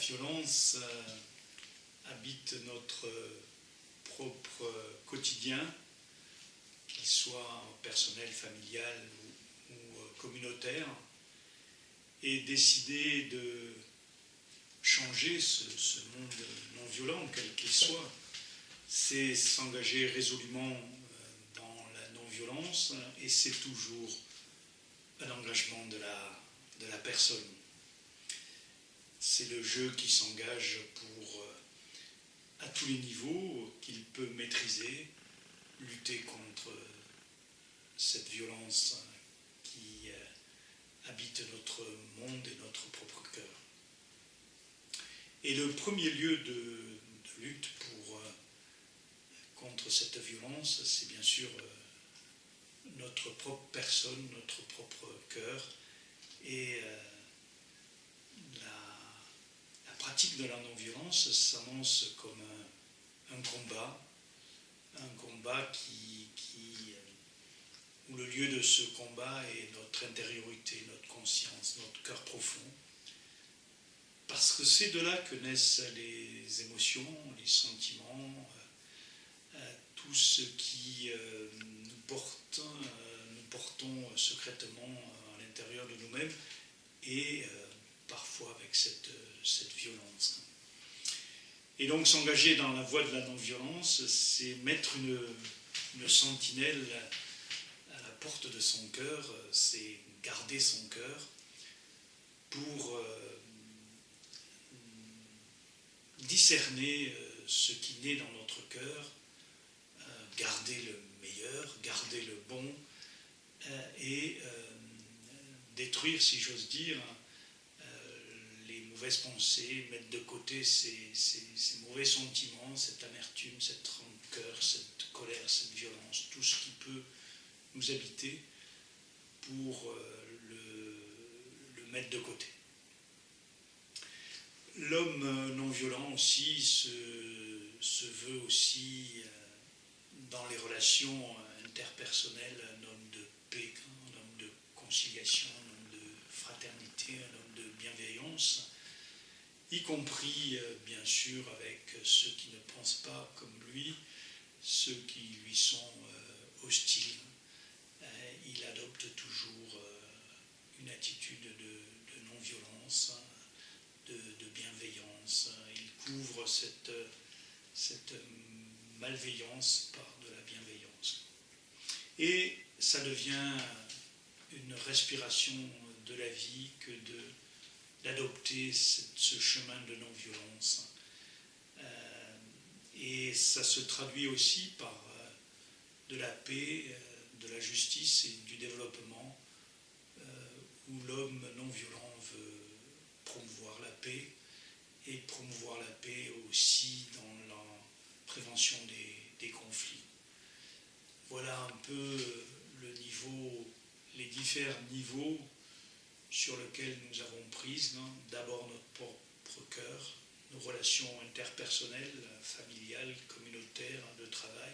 violence habite notre propre quotidien, qu'il soit personnel, familial ou communautaire, et décider de changer ce monde non violent, quel qu'il soit, c'est s'engager résolument dans la non-violence, et c'est toujours un engagement de la personne. C'est le jeu qui s'engage pour, à tous les niveaux, qu'il peut maîtriser, lutter contre cette violence qui habite notre monde et notre propre cœur. Et le premier lieu de lutte contre cette violence, c'est bien sûr notre propre personne, notre propre cœur, et la pratique de la non-violence s'annonce comme un combat où le lieu de ce combat est notre intériorité, notre conscience, notre cœur profond. Parce que c'est de là que naissent les émotions, les sentiments, tout ce qui nous portons secrètement à l'intérieur de nous-mêmes, et parfois avec cette violence. Et donc s'engager dans la voie de la non-violence, c'est mettre une sentinelle à la porte de son cœur, c'est garder son cœur pour discerner ce qui naît dans notre cœur, garder le meilleur, garder le bon, et détruire, si j'ose dire, les mauvaises pensées, mettre de côté ces mauvais sentiments, cette amertume, cette rancœur, cette colère, cette violence, tout ce qui peut nous habiter, pour le mettre de côté. L'homme non-violent aussi se veut aussi, dans les relations interpersonnelles, un homme de paix, un homme de conciliation, un homme de fraternité, un homme de bienveillance, y compris bien sûr avec ceux qui ne pensent pas comme lui, ceux qui lui sont hostiles. Il adopte toujours une attitude de non-violence, de bienveillance. Il couvre cette malveillance par de la bienveillance. Et ça devient une respiration de la vie que d'adopter ce chemin de non-violence. Et ça se traduit aussi par de la paix, de la justice et du développement, où l'homme non-violent veut promouvoir la paix, et promouvoir la paix aussi dans la prévention des conflits. Voilà un peu les différents niveaux sur lesquels nous avons prise. D'abord notre propre cœur, nos relations interpersonnelles, familiales, communautaires, de travail,